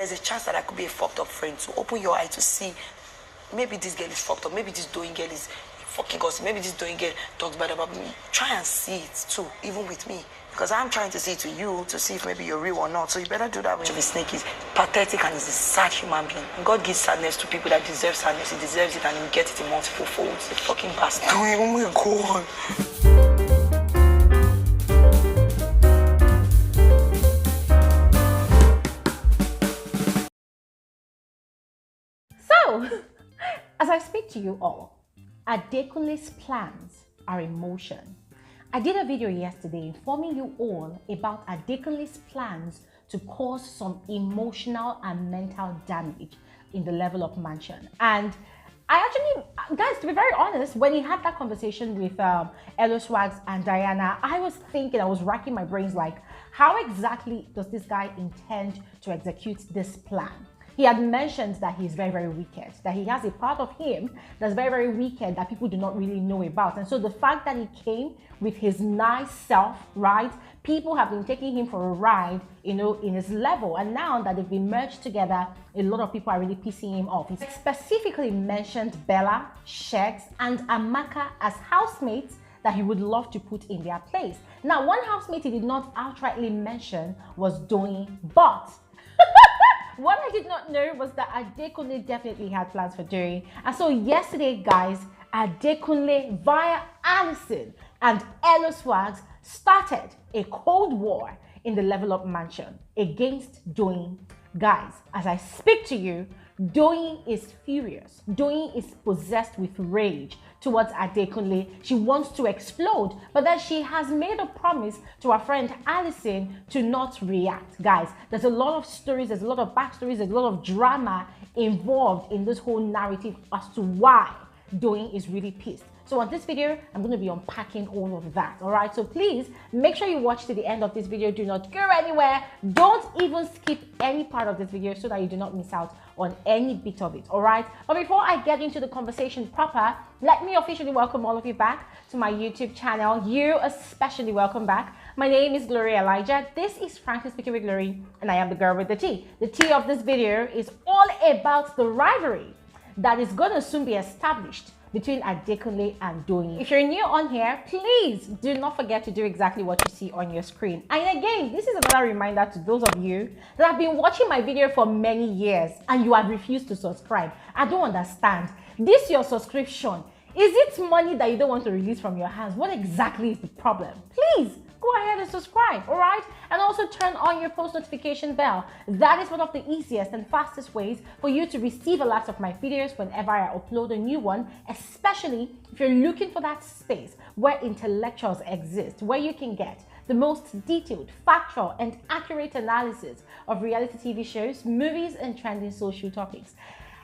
there's a chance that I could be a fucked up friend. So open your eye to see, maybe this girl is fucked up, maybe this Doyin girl is fucking gossip, maybe this Doyin girl talks bad about me. Try and see it too, even with me. Because I'm trying to see it to you, to see if maybe you're real or not. So you better do that when the snake is pathetic and is a sad human being. And God gives sadness to people that deserve sadness. He deserves it and he gets it in multiple folds. The fucking bastard. Oh my God. So, as I speak to you all, Adekunle's plans are in motion. I did a video yesterday informing you all about Adekunle's plans to cause some emotional and mental damage in the Level Up mansion. And I actually, guys, to be very honest, when he had that conversation with Swags and Diana, I was racking my brains like, how exactly does this guy intend to execute this plan? He had mentioned that he's very, very wicked, that he has a part of him that's very, very wicked that people do not really know about. And so the fact that he came with his nice self, right? People have been taking him for a ride, you know, in his level. And now that they've been merged together, a lot of people are really pissing him off. He specifically mentioned Bella, Shex, and Amaka as housemates that he would love to put in their place. Now, one housemate he did not outrightly mention was Doyin, but what I did not know was that Adekunle definitely had plans for Doyin. And so yesterday, guys, Adekunle via Alison and Swags started a cold war in the Level Up mansion against Doyin. Guys, as I speak to you, Doyin is furious. Doyin is possessed with rage towards Adekunle. She wants to explode, but then she has made a promise to her friend Alison to not react. Guys, there's a lot of stories, there's a lot of backstories, there's a lot of drama involved in this whole narrative as to why Doyin is really pissed. So on this video, I'm going to be unpacking all of that. All right, so please make sure you watch to the end of this video. Do not go anywhere. Don't even skip any part of this video so that you do not miss out on any bit of it. All right, but before I get into the conversation proper, let me officially welcome all of you back to my YouTube channel. You especially welcome back. My name is Bbnaija. This is Frankly Speaking with Glory, and I am the girl with the tea. The tea of this video is all about the rivalry that is going to soon be established between Adekunle and Doyin. If you're new on here, please do not forget to do exactly what you see on your screen. And again, this is another reminder to those of you that have been watching my video for many years and you have refused to subscribe. I don't understand. This your subscription. Is it money that you don't want to release from your hands? What exactly is the problem? Please go ahead and subscribe, all right? And also turn on your post notification bell. That is one of the easiest and fastest ways for you to receive alerts of my videos whenever I upload a new one, especially if you're looking for that space where intellectuals exist, where you can get the most detailed, factual, and accurate analysis of reality TV shows, movies, and trending social topics.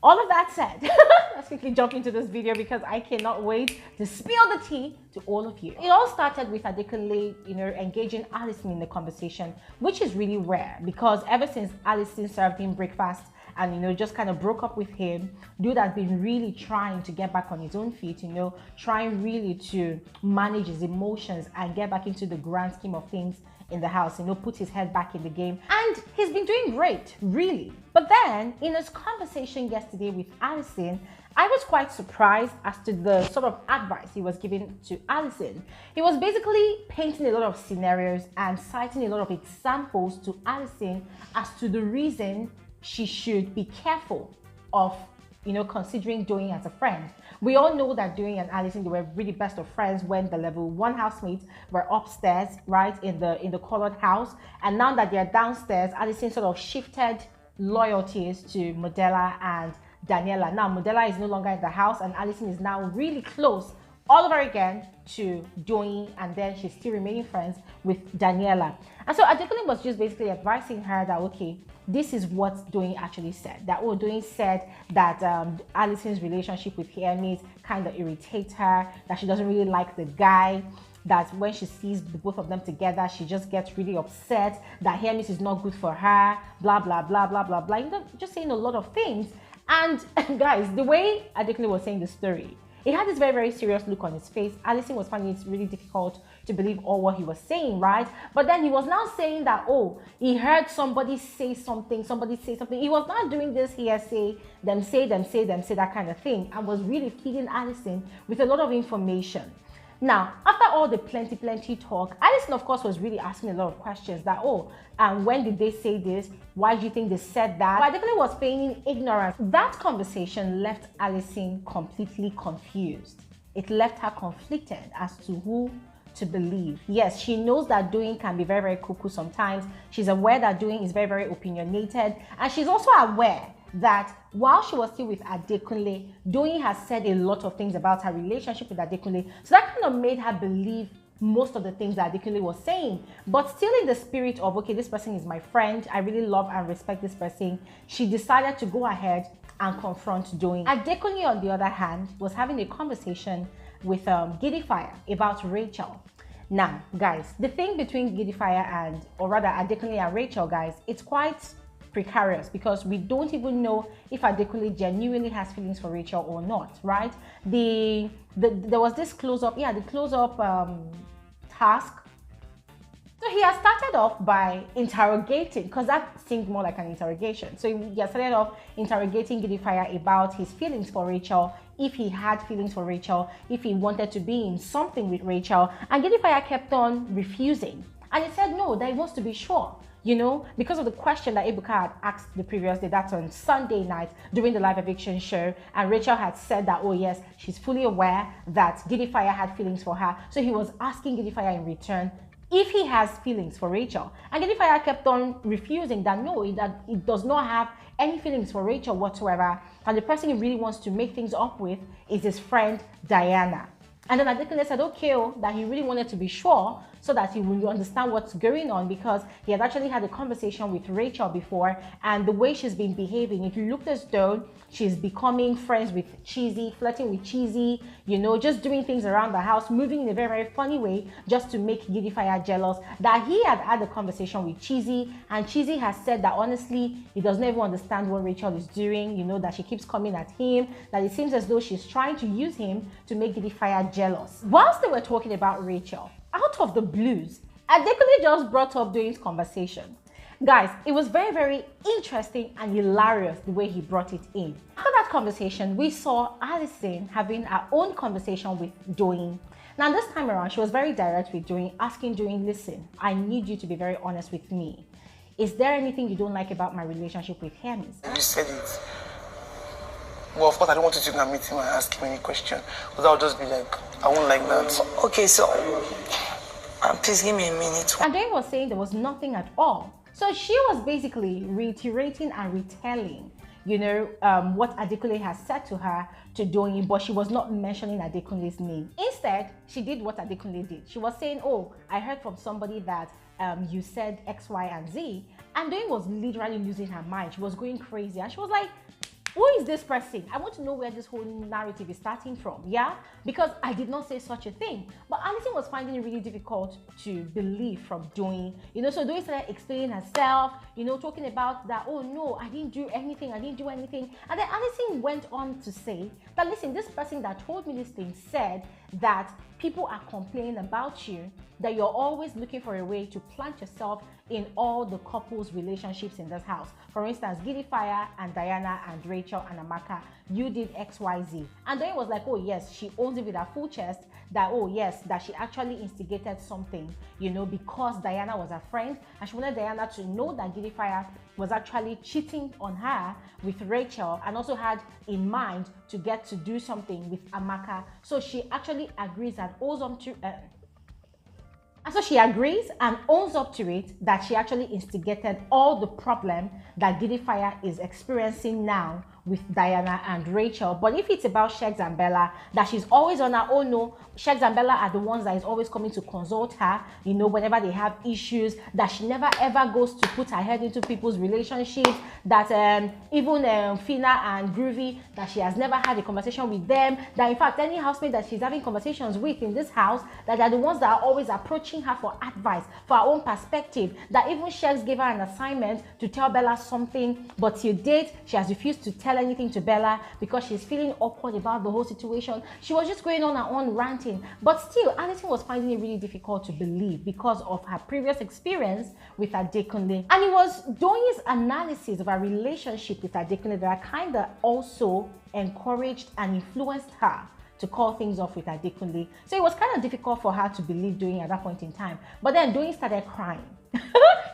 All of that said, let's quickly jump into this video because I cannot wait to spill the tea to all of you. It all started with Adekunle, you know, engaging Alison in the conversation, which is really rare because ever since Alison served him breakfast and, you know, just kind of broke up with him, dude has been really trying to get back on his own feet, you know, trying really to manage his emotions and get back into the grand scheme of things in the house, you know, put his head back in the game, and he's been doing great, really. But then in his conversation yesterday with Alison, I was quite surprised as to the sort of advice he was giving to Alison. He was basically painting a lot of scenarios and citing a lot of examples to Alison as to the reason she should be careful of, you know, considering Doyin as a friend. We all know that Doyin and Alison, they were really best of friends when the level 1 housemates were upstairs, right, in the colored house. And now that they're downstairs, Alison sort of shifted loyalties to Modella and Daniela. Now Modella is no longer in the house and Alison is now really close all over again to Doyin, and then she's still remaining friends with Daniela. And so Adekunle was just basically advising her that, okay, this is what Doyin actually said. That Doyin said that Alison's relationship with Hermes kind of irritates her, that she doesn't really like the guy, that when she sees the both of them together, she just gets really upset, that Hermes is not good for her, blah, blah, blah, blah, blah, blah. You know, just saying a lot of things. And guys, the way Adekunle was saying the story, he had this very, very serious look on his face. Alison was finding it really difficult to believe all what he was saying, right? But then he was now saying that, oh, he heard somebody say something. He was not doing this hearsay, them say, that kind of thing, and was really feeding Alison with a lot of information. Now, after all the plenty talk, Alison, of course, was really asking a lot of questions that, oh, and when did they say this? Why do you think they said that? But I definitely was feigning ignorance. That conversation left Alison completely confused. It left her conflicted as to who to believe. Yes, she knows that Doyin can be very, very cuckoo sometimes. She's aware that Doyin is very, very opinionated. And she's also aware that while she was still with Adekunle, Doyin has said a lot of things about her relationship with Adekunle. So that kind of made her believe most of the things that Adekunle was saying. But still in the spirit of, okay, this person is my friend, I really love and respect this person, she decided to go ahead and confront Doyin. Adekunle, on the other hand, was having a conversation with Gidifire about Rachel. Now, guys, the thing between Gidifire and, or rather Adekunle and Rachel, guys, it's quite precarious because we don't even know if Adekunle genuinely has feelings for Rachel or not, right? There was this close-up, the close-up task. So he has started off by interrogating, because that seemed more like an interrogation. So he has started off interrogating Gidifire about his feelings for Rachel, if he had feelings for Rachel, if he wanted to be in something with Rachel. And Gidifire kept on refusing. And he said no, that he wants to be sure. You know, because of the question that Ebuka had asked the previous day, that's on Sunday night during the live eviction show, and Rachel had said that, oh yes, she's fully aware that Gidifire had feelings for her. So he was asking Gidifire in return if he has feelings for Rachel. And Gidifire kept on refusing that no, that it does not have any feelings for Rachel whatsoever. And the person he really wants to make things up with is his friend Diana. And then Adekunle said, okay, that he really wanted to be sure so that he would understand what's going on, because he had actually had a conversation with Rachel before, and the way she's been behaving, it looked as though she's becoming friends with Cheesy, flirting with Cheesy, you know, just doing things around the house, moving in a very, very funny way just to make Gidifire jealous. That he had had a conversation with Cheesy, and Cheesy has said that honestly, he does not even understand what Rachel is doing, you know, that she keeps coming at him, that it seems as though she's trying to use him to make Gidifire jealous. Whilst they were talking about Rachel, out of the blues, Adekunle just brought up Doyin's conversation. Guys, it was very, very interesting and hilarious the way he brought it in. After that conversation, we saw Alison having her own conversation with Doyin. Now this time around, she was very direct with Doyin, asking Doyin, listen, I need you to be very honest with me. Is there anything you don't like about my relationship with Hermes? You said it. Well, of course, I don't want you to meet him and ask him any question, because I'll just be like, I won't like that. Okay, so please give me a minute. And Doyin was saying there was nothing at all. So she was basically reiterating and retelling, you know, what Adekunle has said to her to Doyin, but she was not mentioning Adekunle's name. Instead, she did what Adekunle did. She was saying, oh, I heard from somebody that you said X, Y, and Z. And Doyin was literally losing her mind. She was going crazy. And she was like, who is this person? I want to know where this whole narrative is starting from, yeah? Because I did not say such a thing. But Alison was finding it really difficult to believe from Doyin. You know, so Doyin started explaining herself, you know, talking about that, oh no, I didn't do anything. And then Alison went on to say that, listen, this person that told me this thing said that people are complaining about you, that you're always looking for a way to plant yourself in all the couples' relationships in this house. For instance, Gidifire and Diana and Rachel and Amaka, you did XYZ. And Doyin was like, oh yes, she owns it with her full chest that, oh yes, that she actually instigated something, you know, because Diana was her friend, and she wanted Diana to know that Gidifire was actually cheating on her with Rachel, and also had in mind to get to do something with Amaka. So she actually agrees and owes up to And so she agrees and owns up to it that she actually instigated all the problem that Gidifire is experiencing now with Diana and Rachel. But if it's about Shegs and Bella, that she's always on her own, no, Shegs and Bella are the ones that is always coming to consult her, you know, whenever they have issues, that she never ever goes to put her head into people's relationships, that even Phyna and Groovy, that she has never had a conversation with them, that in fact any housemate that she's having conversations with in this house, that they're the ones that are always approaching her for advice, for her own perspective, that even Shegs gave her an assignment to tell Bella something, but till date, she has refused to tell tell anything to Bella because she's feeling awkward about the whole situation. She was just going on and on ranting. But still, Alison was finding it really difficult to believe because of her previous experience with Adekunle. And it was Doyin's analysis of her relationship with Adekunle that kind of also encouraged and influenced her to call things off with Adekunle. So it was kind of difficult for her to believe Doyin at that point in time. But then Doyin started crying.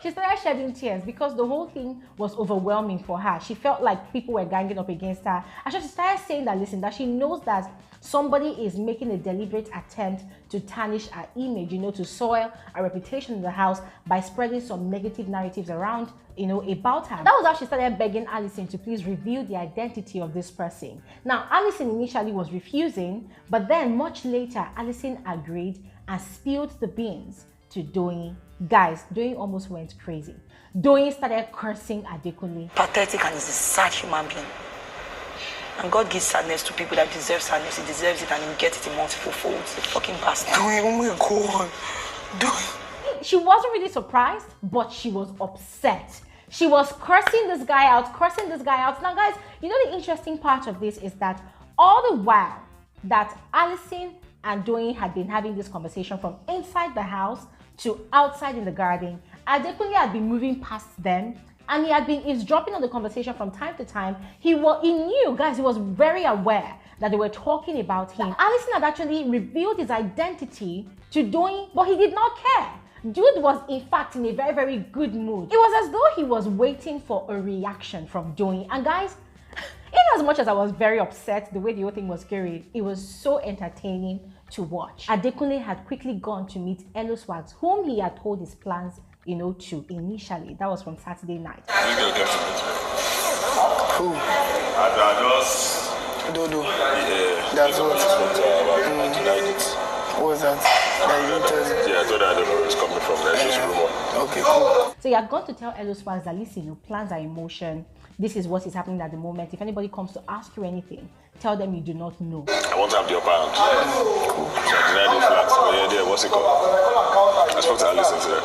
She started shedding tears because the whole thing was overwhelming for her. She felt like people were ganging up against her. And she started saying that, listen, that she knows that somebody is making a deliberate attempt to tarnish her image, to soil her reputation in the house by spreading some negative narratives around, about her. That was how she started begging Alison to please reveal the identity of this person. Now, Alison initially was refusing, but then much later, Alison agreed and spilled the beans to Doyin. Guys, Doyin almost went crazy. Doyin started cursing Adekunle. Pathetic, and is a sad human being. And God gives sadness to people that deserve sadness. He deserves it, and he gets it in multiple folds. The fucking bastard. Doyin, oh my God. Doyin. She wasn't really surprised, but she was upset. She was cursing this guy out. Now, guys, the interesting part of this is that all the while that Alison and Doyin had been having this conversation from inside the house to outside in the garden, Adekunle had been moving past them, and he had been eavesdropping on the conversation from time to time. He knew, guys, he was very aware that they were talking about him. Alison had actually revealed his identity to Doyin, but he did not care. Dude was in fact in a very, very good mood. It was as though he was waiting for a reaction from Doyin. And guys, in as much as I was very upset the way the whole thing was scary, it was so entertaining to watch. Adekunle had quickly gone to meet Swags, whom he had told his plans, to initially. That was from Saturday night. Who? Dodo. Yeah. That's what. What was that? Yeah, I thought I don't know where it's coming from. That's just rumor. Okay, cool. So you are going to tell Swags that, listen, plans are in motion. This is what is happening at the moment. If anybody comes to ask you anything, tell them you do not know. I want to have the upper hand. Cool. So I denied the flat. But yeah, what's it called? I spoke to Alison today.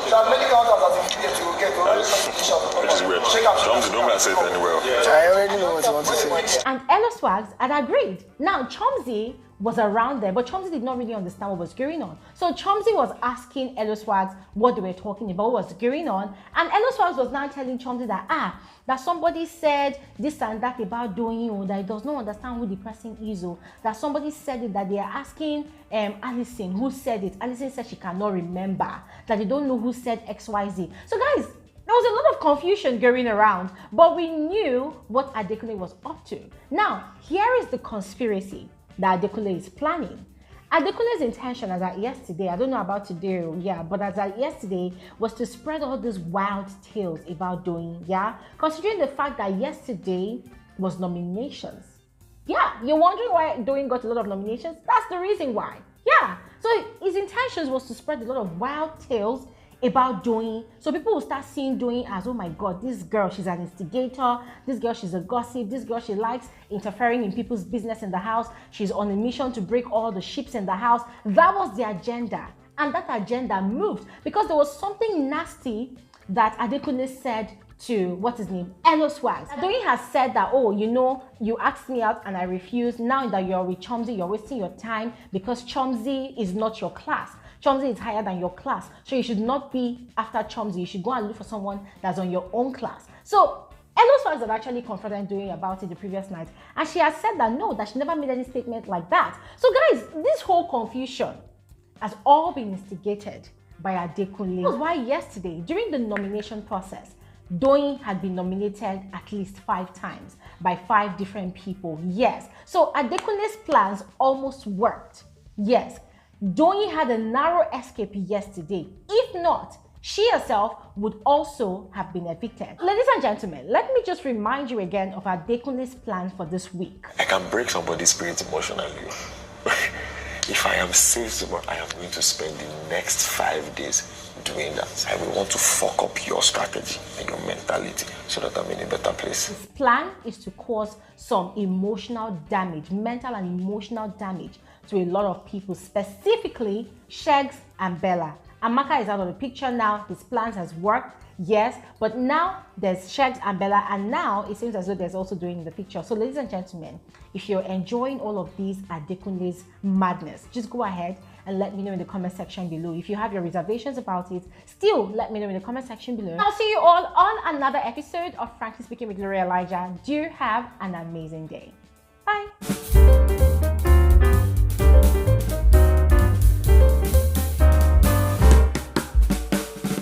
Which is weird. Don't say it anywhere. I already know what you want to say. And Swags had agreed. Now, Chomzy was around there, but Chomzy did not really understand what was going on. So Chomzy was asking Swags what they were talking about, what was going on. And Swags was now telling Chomzy that somebody said this and that about Doyin, that he does not understand who the person is, that somebody said it, that they are asking Alison who said it. Alison said she cannot remember, that they don't know who said XYZ. So guys, there was a lot of confusion going around, but we knew what Adekunle was up to. Now, here is the conspiracy that Adekunle is planning. Adekunle's intention as at yesterday, I don't know about today, but as at yesterday, was to spread all these wild tales about Doyin, considering the fact that yesterday was nominations. You're wondering why Doyin got a lot of nominations? That's the reason why. So his intentions was to spread a lot of wild tales about Doyin, so people will start seeing Doyin as, oh my God, this girl, she's an instigator, this girl, she's a gossip, this girl, she likes interfering in people's business in the house, she's on a mission to break all the ships in the house. That was the agenda, and that agenda moved because there was something nasty that Adekunle said to, what's his name, Swags. Doyin has said that, you asked me out and I refused. Now that you're with Chomzy, you're wasting your time because Chomzy is not your class. Chomzy is higher than your class, so you should not be after Chomzy. You should go and look for someone that's on your own class. So Swags had actually confronted Doyin about it the previous night, and she has said that no, that she never made any statement like that. So guys, this whole confusion has all been instigated by Adekunle. That was why yesterday, during the nomination process, Doyin had been nominated at least 5 times by 5 different people. Yes, so Adekunle's plans almost worked. Yes, Doyin had a narrow escape yesterday. If not, she herself would also have been evicted. Ladies and gentlemen, let me just remind you again of Adekunle's plan for this week. I can break somebody's spirit emotionally. If I am saved tomorrow, I am going to spend the next 5 days doing that. I will want to fuck up your strategy and your mentality so that I'm in a better place. His plan is to cause some emotional damage, mental and emotional damage to a lot of people, specifically Shegs and Bella. Amaka is out of the picture now. His plans has worked. Yes, but now there's Shegs and Bella, and now it seems as though there's also Doyin in the picture. So ladies and gentlemen, if you're enjoying all of these Adekunle's madness, just go ahead and let me know in the comment section below. If you have your reservations about it, still let me know in the comment section below. I'll see you all on another episode of Frankly Speaking with Elijah. Do have an amazing day.